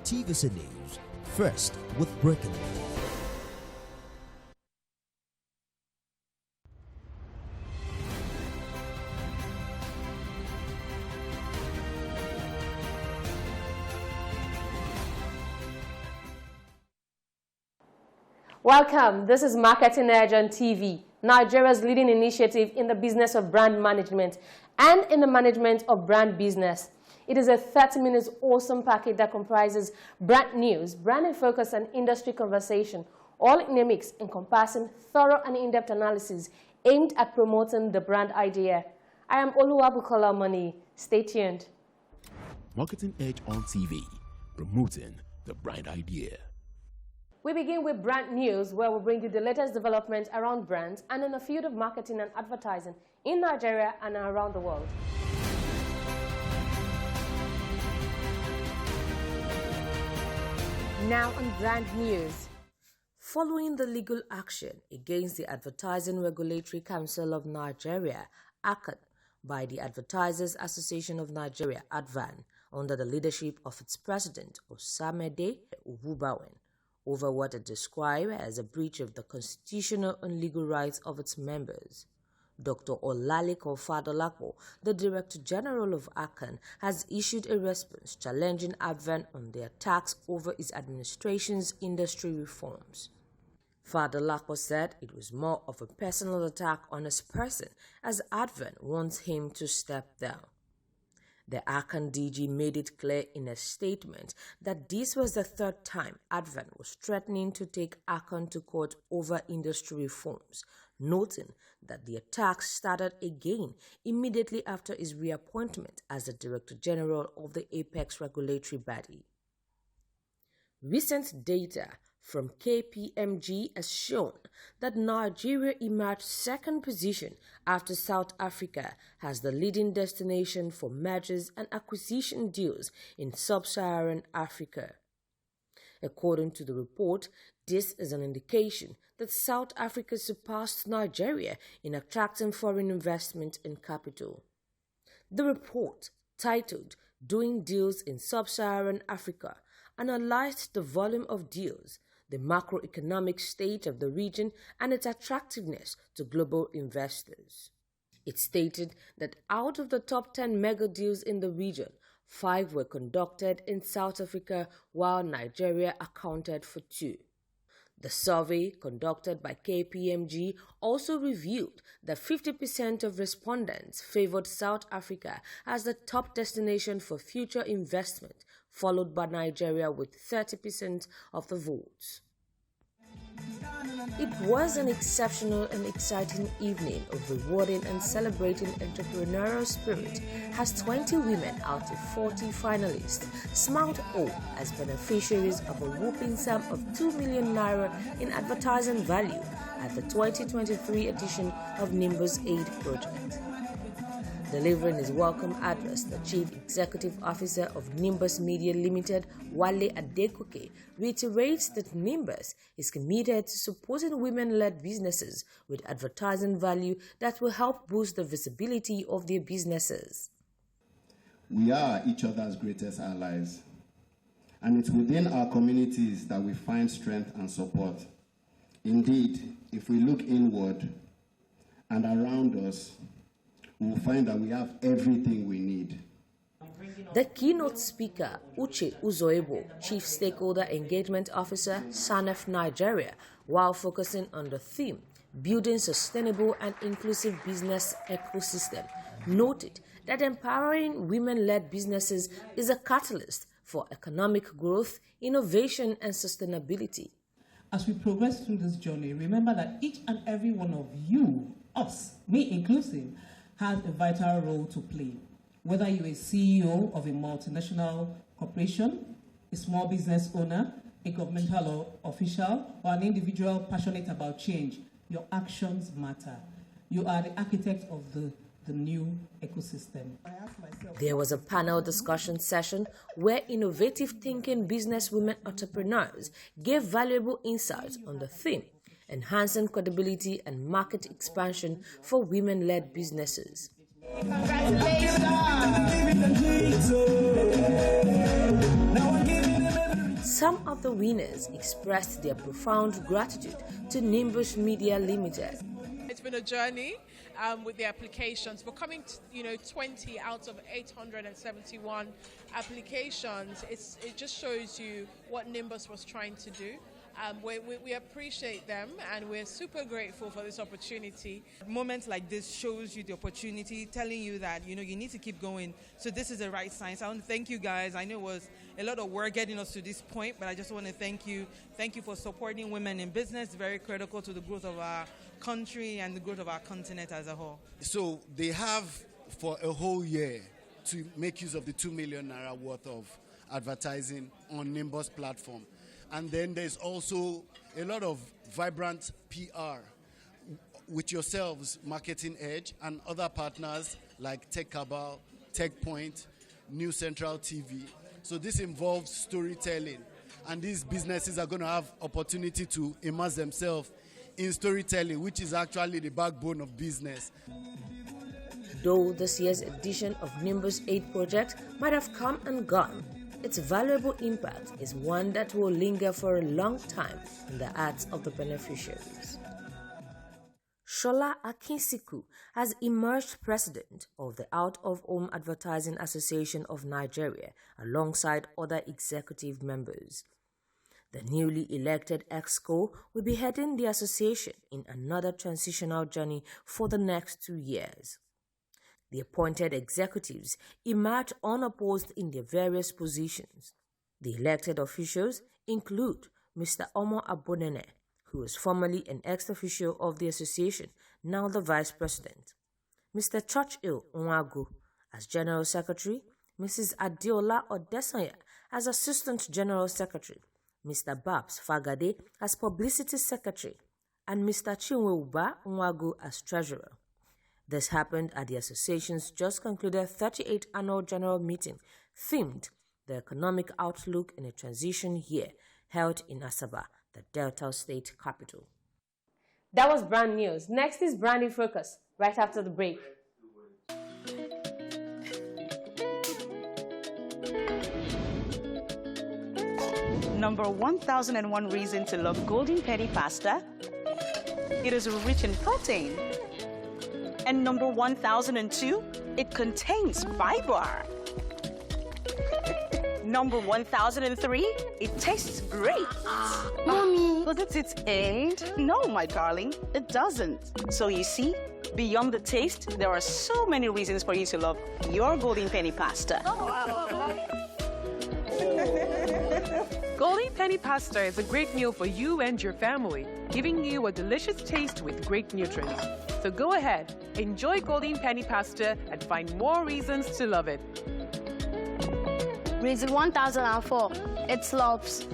TVC News, first with breaking news. Welcome. This is Marketing Edge on TV, Nigeria's leading initiative in the business of brand management and in the management of brand business. It is a 30-minute awesome package that comprises brand news, brand focus, and industry conversation, all in a mix encompassing thorough and in-depth analysis aimed at promoting the brand idea. I am Oluwabukola Moni. Stay tuned. Marketing Edge on TV, promoting the brand idea. We begin with brand news, where we bring you the latest developments around brands and in the field of marketing and advertising in Nigeria and around the world. Now on brand news. Following the legal action against the Advertising Regulatory Council of Nigeria, ACAN, by the Advertisers Association of Nigeria, ADVAN, under the leadership of its president, Osamede Uwubawen, over what it described as a breach of the constitutional and legal rights of its members. Dr. Olaliko Fadolapo, the Director General of ACAN, has issued a response challenging ADVAN on the attacks over its administration's industry reforms. Fadolapo said it was more of a personal attack on his person, as ADVAN wants him to step down. The ACAN DG made it clear in a statement that this was the third time ADVAN was threatening to take ACAN to court over industry reforms, noting that the attacks started again immediately after his reappointment as the Director General of the Apex regulatory body. Recent data from KPMG has shown that Nigeria emerged second position after South Africa as the leading destination for mergers and acquisition deals in sub-Saharan Africa. According to the report, this is an indication that South Africa surpassed Nigeria in attracting foreign investment and capital. The report, titled Doing Deals in Sub-Saharan Africa, analyzed the volume of deals, the macroeconomic state of the region, and its attractiveness to global investors. It stated that out of the top 10 mega deals in the region, 5 were conducted in South Africa, while Nigeria accounted for 2. The survey conducted by KPMG also revealed that 50% of respondents favored South Africa as the top destination for future investment, followed by Nigeria with 30% of the votes. It was an exceptional and exciting evening of rewarding and celebrating entrepreneurial spirit as 20 women out of 40 finalists smiled home as beneficiaries of a whopping sum of 2 million naira in advertising value at the 2023 edition of Nimbus Aid Project. Delivering his welcome address, the Chief Executive Officer of Nimbus Media Limited, Wale Adekoke, reiterates that Nimbus is committed to supporting women-led businesses with advertising value that will help boost the visibility of their businesses. We are each other's greatest allies, and it's within our communities that we find strength and support. Indeed, if we look inward and around us, we will find that we have everything we need. The keynote speaker, Uche Uzoebo, Chief Stakeholder Engagement Officer, SANEF Nigeria, while focusing on the theme, Building Sustainable and Inclusive Business Ecosystem, noted that empowering women-led businesses is a catalyst for economic growth, innovation, and sustainability. As we progress through this journey, remember that each and every one of you, us, me inclusive, has a vital role to play. Whether you're a CEO of a multinational corporation, a small business owner, a governmental official, or an individual passionate about change, your actions matter. You are the architect of the new ecosystem. There was a panel discussion session where innovative thinking businesswomen entrepreneurs gave valuable insights on the theme, enhancing credibility and market expansion for women-led businesses. Some of the winners expressed their profound gratitude to Nimbus Media Limited. It's been a journey with the applications. We're coming to, 20 out of 871 applications. It just shows you what Nimbus was trying to do. We appreciate them, and we're super grateful for this opportunity. Moments like this shows you the opportunity, telling you that you need to keep going. So this is the right sign. So I want to thank you guys. I know it was a lot of work getting us to this point, but I just want to thank you. Thank you for supporting women in business. It's very critical to the growth of our country and the growth of our continent as a whole. So they have for a whole year to make use of the 2 million naira worth of advertising on Nimbus platform. And then there's also a lot of vibrant PR with yourselves, Marketing Edge, and other partners like Tech Cabal, Tech Point, New Central TV. So this involves storytelling, and these businesses are going to have opportunity to immerse themselves in storytelling, which is actually the backbone of business. Though this year's edition of Nimbus 8 project might have come and gone, its valuable impact is one that will linger for a long time in the hearts of the beneficiaries. Shola Akinsiku has emerged president of the Out-of-Home Advertising Association of Nigeria alongside other executive members. The newly elected EXCO will be heading the association in another transitional journey for the next 2 years. The appointed executives emerge unopposed in their various positions. The elected officials include Mr. Omo Abonene, who was formerly an ex-official of the association, now the vice president, Mr. Churchill Nwagu as general secretary, Mrs. Adiola Odesanya as assistant general secretary, Mr. Babs Fagade as publicity secretary, and Mr. Chinweuba Nwagu as treasurer. This happened at the association's just concluded 38th annual general meeting themed The Economic Outlook in a Transition Year, held in Asaba, the Delta State capital. That was brand news. Next is Branding Focus, right after the break. Number 1001 reason to love Golden Penny pasta. It is rich in protein. And number 1002, it contains fiber. Number 1003, it tastes great. Mommy, Doesn't it end? No, my darling, it doesn't. So you see, beyond the taste, there are so many reasons for you to love your Golden Penny pasta. Golden Penny Pasta is a great meal for you and your family, giving you a delicious taste with great nutrients. So go ahead, enjoy Golden Penny Pasta and find more reasons to love it. reason 1004. It slopes.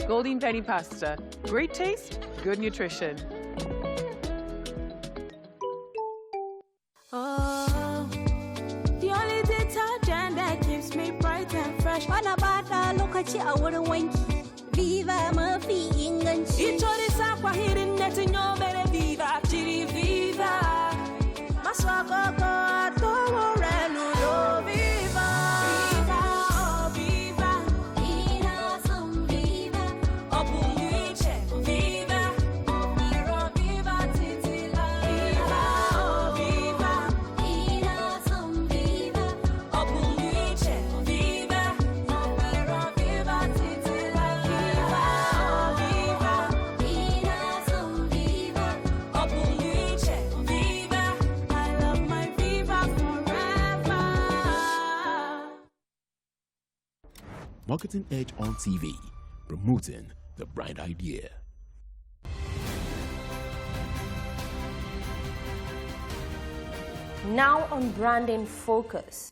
Golden Penny Pasta. Great taste, good nutrition. Oh, the only detergent that keeps me bright and fresh. Bana bata lokaci a wurin wanki. Viva mafi inganci. Ito da sakwa hirin na tinyo mere Viva. Chiri Viva. Maswa koko atomo renu do Viva. Viva, oh Viva. Ina some Viva. Opu yuiche Viva. Miro Viva titila. Viva, oh Viva. Ina some Viva. Opu yuiche Viva. Miro Viva titila. Viva, oh Viva. Ina some Viva. Opu yuiche Viva. I love my Viva forever. Marketing Edge on TV, promoting the bright idea. Now on Branding Focus.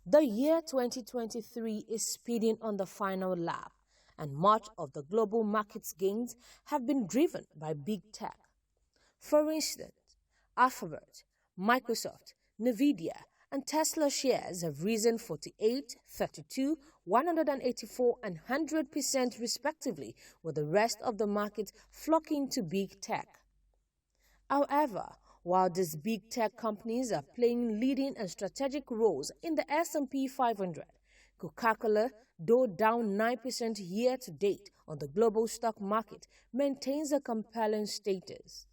The year 2023 is speeding on the final lap, and much of the global market's gains have been driven by big tech. For instance, Alphabet, Microsoft, Nvidia, and Tesla shares have risen 48, 32, 184, and 100% respectively, with the rest of the market flocking to big tech. However, while these big tech companies are playing leading and strategic roles in the S&P 500, Coca-Cola, though down 9% year to date on the global stock market, maintains a compelling status.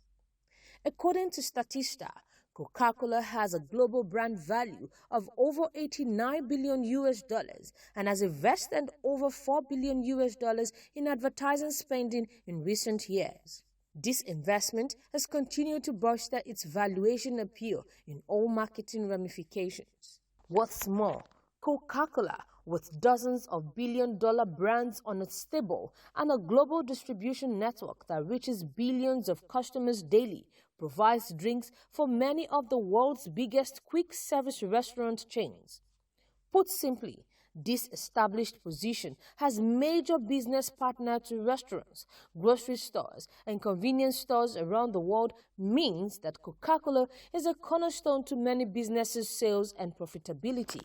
According to Statista, Coca-Cola has a global brand value of over $89 billion and has invested over $4 billion in advertising spending in recent years. This investment has continued to bolster its valuation appeal in all marketing ramifications. What's more, Coca-Cola, with dozens of billion-dollar brands on its stable and a global distribution network that reaches billions of customers daily, provides drinks for many of the world's biggest quick-service restaurant chains. Put simply, this established position has major business partner to restaurants, grocery stores, and convenience stores around the world means that Coca-Cola is a cornerstone to many businesses' sales and profitability.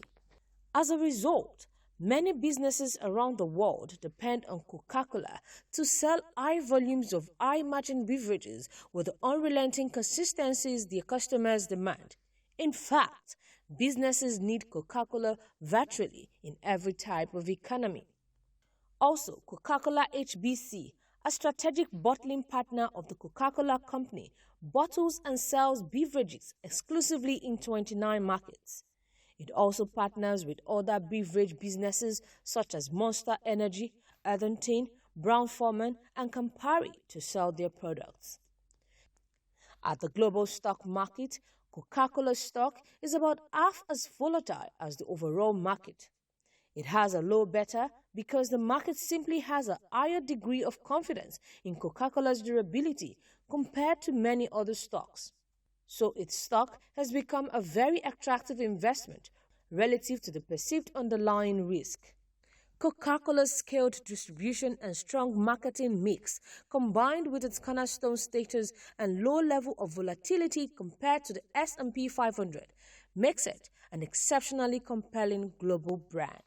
As a result, many businesses around the world depend on Coca-Cola to sell high volumes of high-margin beverages with the unrelenting consistencies their customers demand. In fact, businesses need Coca-Cola virtually in every type of economy. Also, Coca-Cola HBC, a strategic bottling partner of the Coca-Cola Company, bottles and sells beverages exclusively in 29 markets. It also partners with other beverage businesses such as Monster Energy, Adetunji, Brown-Forman, and Campari to sell their products. At the global stock market, Coca-Cola stock is about half as volatile as the overall market. It has a low beta because the market simply has a higher degree of confidence in Coca-Cola's durability compared to many other stocks. So its stock has become a very attractive investment relative to the perceived underlying risk. Coca-Cola's scaled distribution and strong marketing mix, combined with its cornerstone status and low level of volatility compared to the S&P 500, makes it an exceptionally compelling global brand.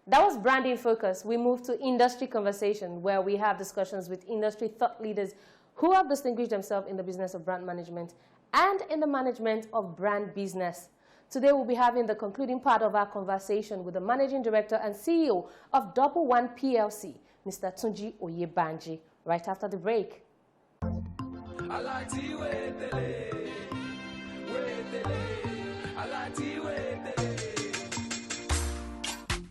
That was Branding Focus. We move to Industry Conversation, where we have discussions with industry thought leaders who have distinguished themselves in the business of brand management and in the management of brand business. Today, we'll be having the concluding part of our conversation with the Managing Director and CEO of Double One PLC, Mr. Adetunji Oyebanji, right after the break.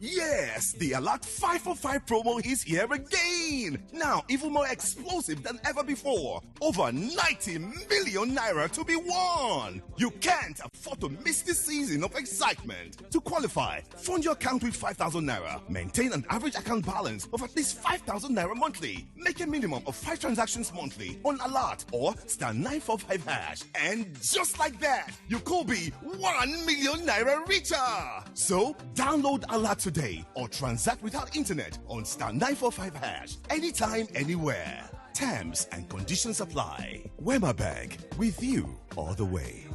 Yes, the Alert 545 promo is here again. Now, even more explosive than ever before. Over 90 million naira to be won. You can't afford to miss this season of excitement. To qualify, fund your account with 5,000 naira. Maintain an average account balance of at least 5,000 naira monthly. Make a minimum of 5 transactions monthly on Alert or *945#. And just like that, you could be 1 million naira richer. So, download Alert today or transact without internet on *945#. Anytime, anywhere. Terms and conditions apply. Wema Bank, with you all the way.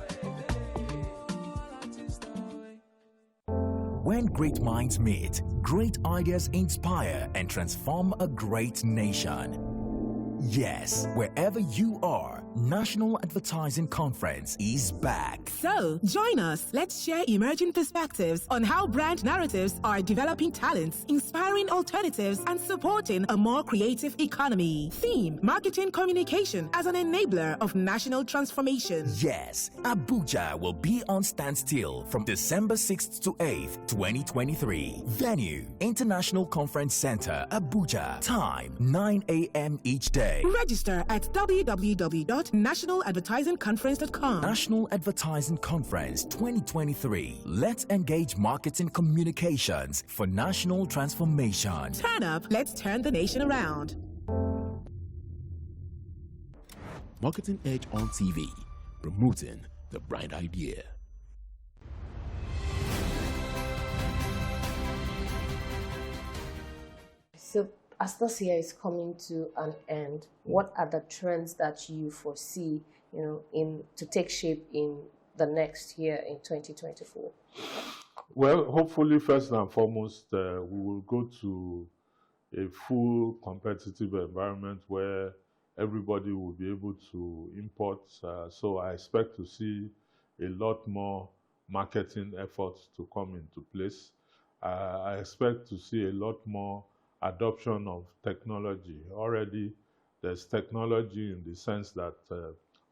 When great minds meet, great ideas inspire and transform a great nation. Yes, wherever you are, National Advertising Conference is back. So, join us. Let's share emerging perspectives on how brand narratives are developing talents, inspiring alternatives, and supporting a more creative economy. Theme: Marketing Communication as an enabler of national transformation. Yes, Abuja will be on standstill from December 6th to 8th, 2023. Venue: International Conference Center, Abuja. Time: 9 a.m. each day. Register at www.nationaladvertisingconference.com. National Advertising Conference 2023. Let's engage marketing communications for national transformation. Turn up, let's turn the nation around. Marketing Edge on TV, promoting the brand idea. So, as this year is coming to an end, what are the trends that you foresee, to take shape in the next year in 2024? Well, hopefully, first and foremost, we will go to a full competitive environment where everybody will be able to import. So I expect to see a lot more marketing efforts to come into place. I expect to see a lot more adoption of technology. Already, there's technology in the sense that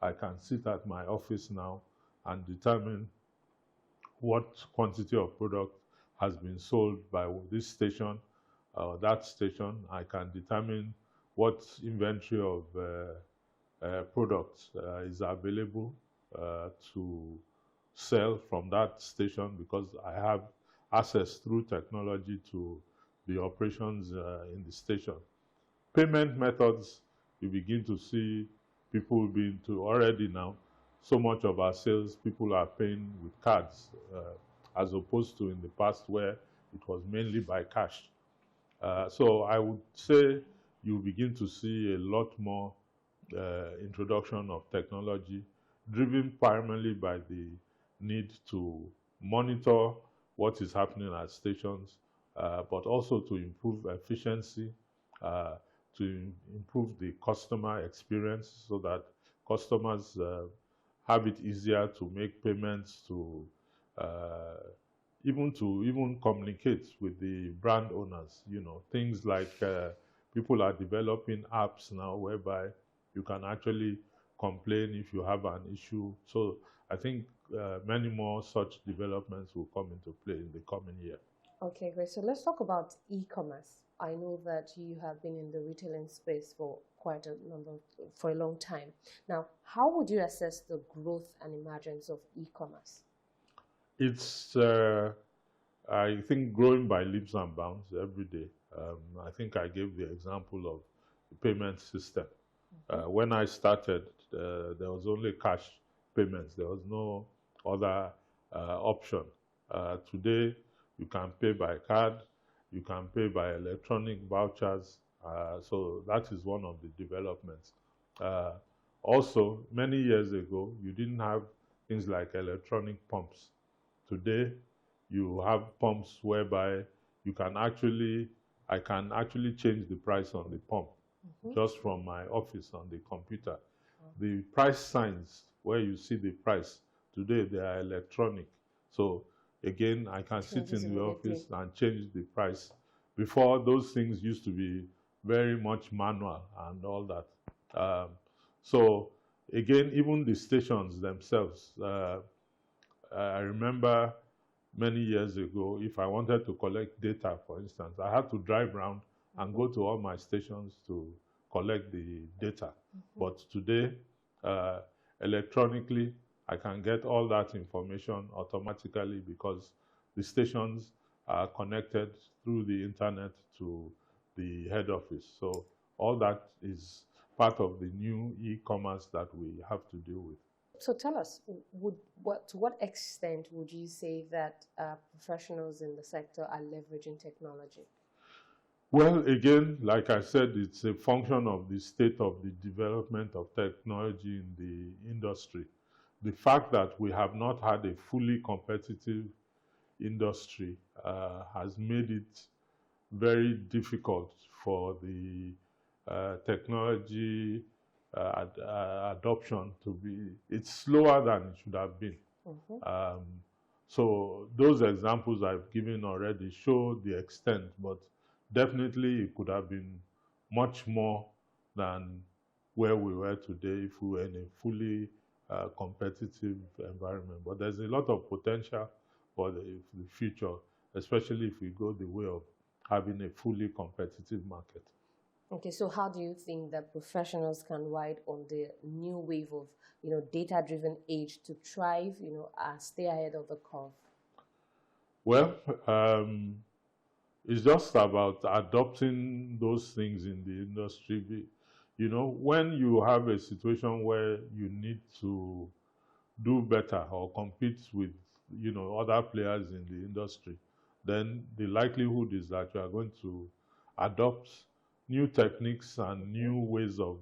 I can sit at my office now and determine what quantity of product has been sold by this station or that station. I can determine what inventory of products is available to sell from that station, because I have access through technology to the operations in the station. Payment methods, you begin to see people being to already now, so much of our sales, people are paying with cards, as opposed to in the past where it was mainly by cash. So I would say you begin to see a lot more introduction of technology, driven primarily by the need to monitor what is happening at stations, but also to improve efficiency, to improve the customer experience so that customers have it easier to make payments, to even communicate with the brand owners. You know, things like people are developing apps now whereby you can actually complain if you have an issue. So I think many more such developments will come into play in the coming year. Okay, great. So let's talk about e-commerce. I know that you have been in the retailing space for for a long time. Now, how would you assess the growth and emergence of e-commerce? It's, I think, growing by leaps and bounds every day. I think I gave the example of the payment system. When I started, there was only cash payments. There was no other option. Today, you can pay by card, you can pay by electronic vouchers. So that is one of the developments. Also, many years ago, you didn't have things like electronic pumps. Today, you have pumps whereby you can I can actually change the price on the pump just from my office on the computer. The price signs where you see the price, today they are electronic. So again, I can sit in the office and change the price. Before, those things used to be very much manual and all that. So again, even the stations themselves, I remember many years ago, if I wanted to collect data, for instance, I had to drive around and go to all my stations to collect the data. But today, electronically, I can get all that information automatically because the stations are connected through the internet to the head office. So all that is part of the new e-commerce that we have to deal with. So tell us, to what extent would you say that professionals in the sector are leveraging technology? Well, again, like I said, it's a function of the state of the development of technology in the industry. The fact that we have not had a fully competitive industry has made it very difficult for the technology adoption to be, it's slower than it should have been. So those examples I've given already show the extent, but definitely it could have been much more than where we were today if we were in a fully competitive environment. But there's a lot of potential for the future, especially if we go the way of having a fully competitive market. Okay, so how do you think that professionals can ride on the new wave of, data-driven age to thrive, and stay ahead of the curve? Well, it's just about adopting those things in the industry. When you have a situation where you need to do better or compete with, other players in the industry, then the likelihood is that you are going to adopt new techniques and new ways of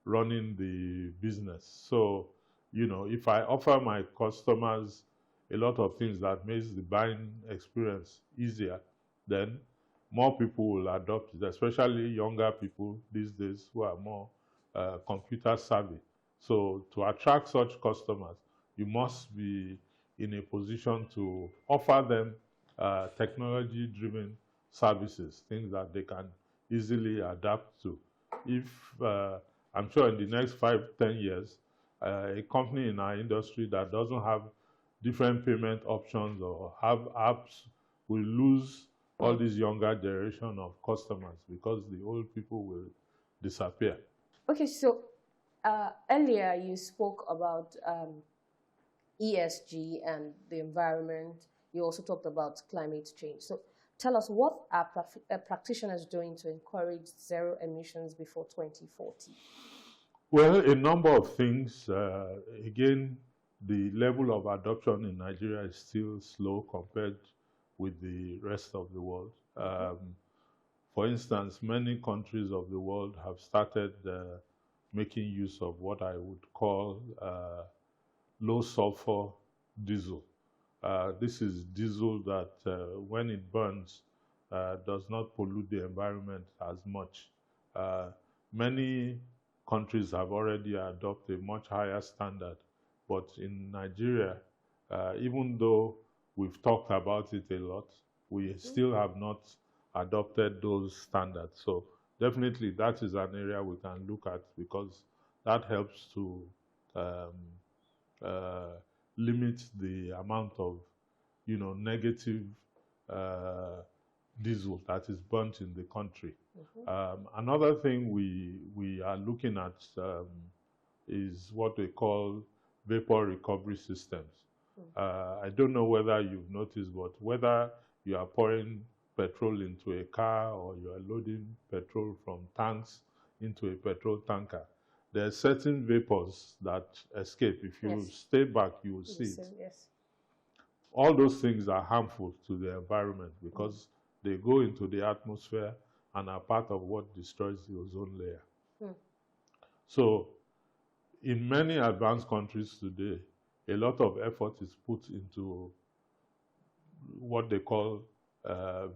running the business. So, if I offer my customers a lot of things that makes the buying experience easier, then more people will adopt it, especially younger people these days who are more computer savvy. So to attract such customers, you must be in a position to offer them technology-driven services, things that they can easily adapt to. If I'm sure in the next 5-10 years, a company in our industry that doesn't have different payment options or have apps will lose all this younger generation of customers because the old people will disappear. Okay, so earlier you spoke about ESG and the environment. You also talked about climate change. So tell us, what are practitioners doing to encourage zero emissions before 2040? Well, a number of things. Again, the level of adoption in Nigeria is still slow compared with the rest of the world. For instance, many countries of the world have started making use of what I would call low sulfur diesel. This is diesel that when it burns does not pollute the environment as much. Many countries have already adopted a much higher standard, but in Nigeria, even though we've talked about it a lot, we still have not adopted those standards. So definitely that is an area we can look at, because that helps to limit the amount of, negative diesel that is burnt in the country. Another thing we are looking at is what we call vapor recovery systems. I don't know whether you've noticed, but whether you are pouring petrol into a car or you are loading petrol from tanks into a petrol tanker, there are certain vapors that escape. If you stay back, you will see it. Yes. All those things are harmful to the environment because they go into the atmosphere and are part of what destroys the ozone layer. So in many advanced countries today, a lot of effort is put into what they call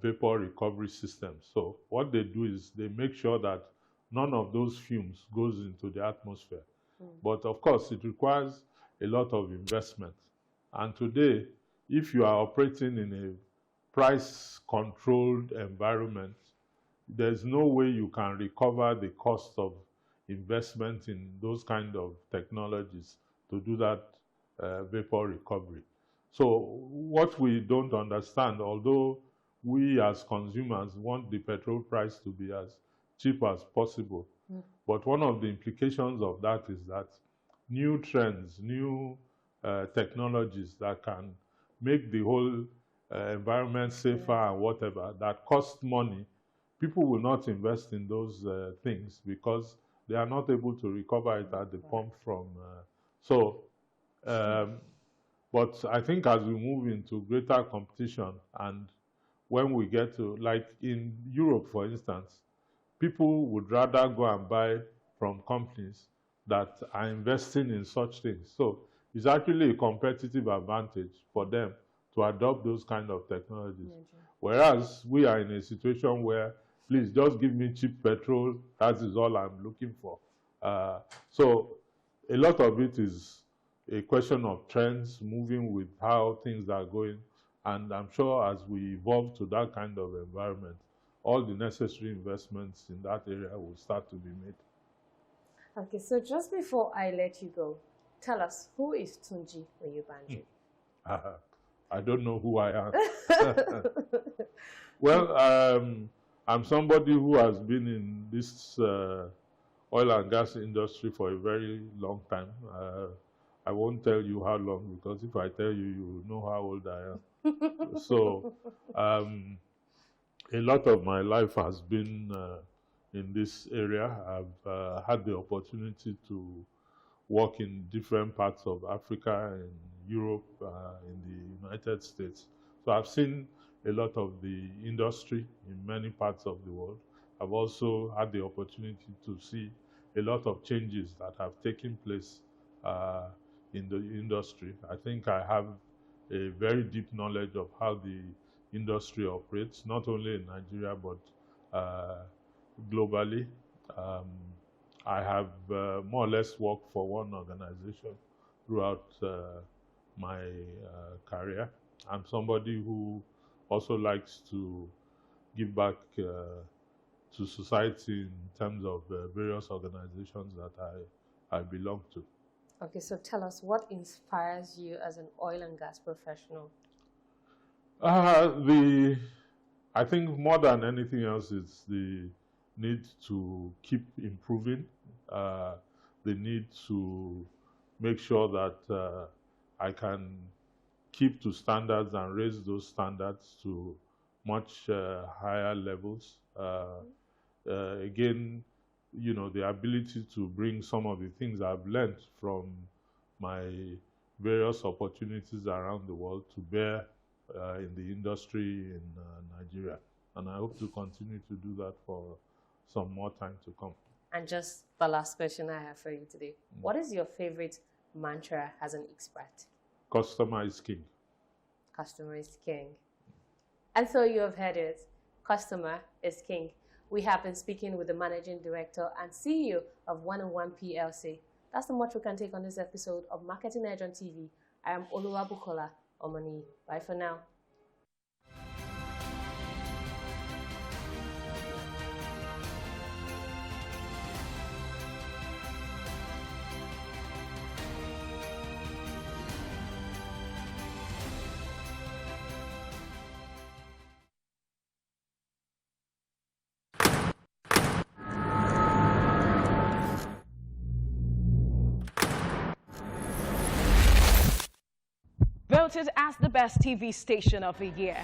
vapor recovery systems. So what they do is they make sure that none of those fumes goes into the atmosphere. But of course, it requires a lot of investment. And today, if you are operating in a price-controlled environment, there's no way you can recover the cost of investment in those kind of technologies to do that vapor recovery. So what we don't understand, although we as consumers want the petrol price to be as cheap as possible, but one of the implications of that is that new trends, new technologies that can make the whole environment safer and whatever, that cost money, people will not invest in those things because they are not able to recover it at the pump from. But I think as we move into greater competition, and when we get to, like in Europe, for instance, people would rather go and buy from companies that are investing in such things. So it's actually a competitive advantage for them to adopt those kind of technologies. Whereas we are in a situation where, please just give me cheap petrol, that is all I'm looking for. So a lot of it is a question of trends, moving with how things are going. And I'm sure as we evolve to that kind of environment, all the necessary investments in that area will start to be made. Okay, so just before I let you go, tell us, who is Tunji Oyebanji? I don't know who I am. Well, I'm somebody who has been in this oil and gas industry for a very long time. I won't tell you how long, because if I tell you, you will know how old I am. So a lot of my life has been in this area. I've had the opportunity to work in different parts of Africa, in Europe, in the United States. So I've seen a lot of the industry in many parts of the world. I've also had the opportunity to see a lot of changes that have taken place in the industry. I think I have a very deep knowledge of how the industry operates, not only in Nigeria, but globally. I have more or less worked for one organization throughout my career. I'm somebody who also likes to give back to society in terms of various organizations that I belong to. Okay, so tell us, what inspires you as an oil and gas professional? I think more than anything else, it's the need to keep improving, the need to make sure that I can keep to standards and raise those standards to much higher levels. Again, you know, the ability to bring some of the things I've learned from my various opportunities around the world to bear in the industry in Nigeria. And I hope to continue to do that for some more time to come. And just the last question I have for you today. What is your favorite mantra as an expert? Customer is king. Customer is king. And so you have heard it. Customer is king. We have been speaking with the Managing Director and CEO of 101 PLC. That's the much we can take on this episode of Marketing Edge on TV. I am Oluwabukola Omani. Bye for now. Voted as the best TV station of the year.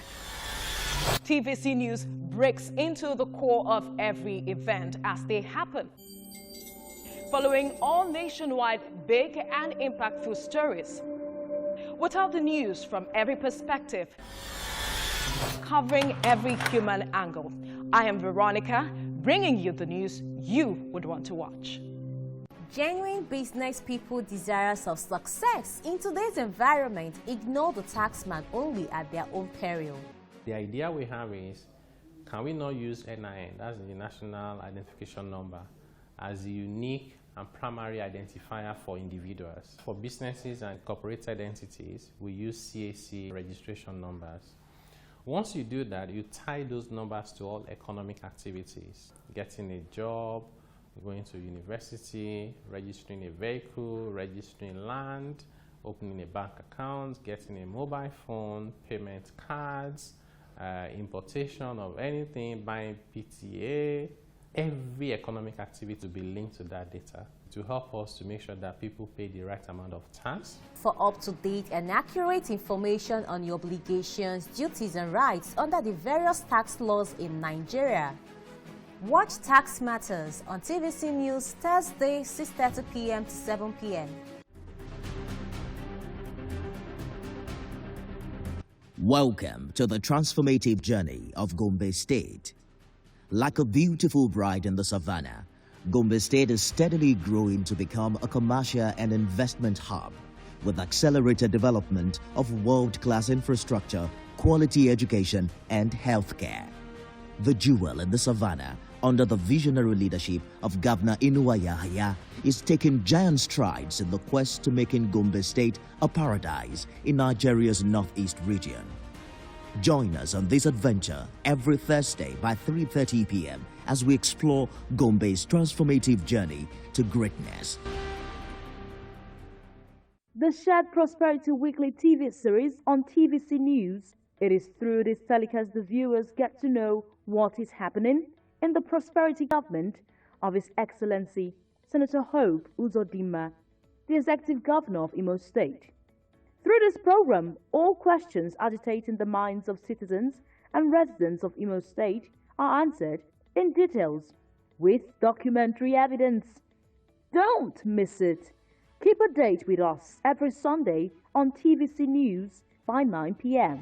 TVC News breaks into the core of every event as they happen. Following all nationwide big and impactful stories. Without the news from every perspective. Covering every human angle. I am Veronica, bringing you the news you would want to watch. Genuine business people desirous of success in today's environment ignore the taxman only at their own peril. The idea we have is, can we not use NIN, that's the National Identification Number, as a unique and primary identifier for individuals? For businesses and incorporated entities, we use CAC registration numbers. Once you do that, you tie those numbers to all economic activities, getting a job, going to university, registering a vehicle, registering land, opening a bank account, getting a mobile phone, payment cards, importation of anything, buying PTA, every economic activity to be linked to that data to help us to make sure that people pay the right amount of tax. For up-to-date and accurate information on your obligations, duties and rights under the various tax laws in Nigeria, watch Tax Matters on TVC News Thursday, 6:30 p.m. to 7 p.m. Welcome to the transformative journey of Gombe State. Like a beautiful bride in the savannah, Gombe State is steadily growing to become a commercial and investment hub with accelerated development of world-class infrastructure, quality education, and healthcare. The jewel in the savannah, under the visionary leadership of Governor Inuwa Yahaya, is taking giant strides in the quest to making Gombe State a paradise in Nigeria's northeast region. Join us on this adventure every Thursday by 3:30 p.m. as we explore Gombe's transformative journey to greatness. The Shared Prosperity Weekly TV series on TVC News. It is through this telecast the viewers get to know what is happening in the prosperity government of His Excellency Senator Hope Uzodinma, the Executive Governor of Imo State. Through this program, all questions agitating the minds of citizens and residents of Imo State are answered in details with documentary evidence. Don't miss it. Keep a date with us every Sunday on TVC News by 9 p.m.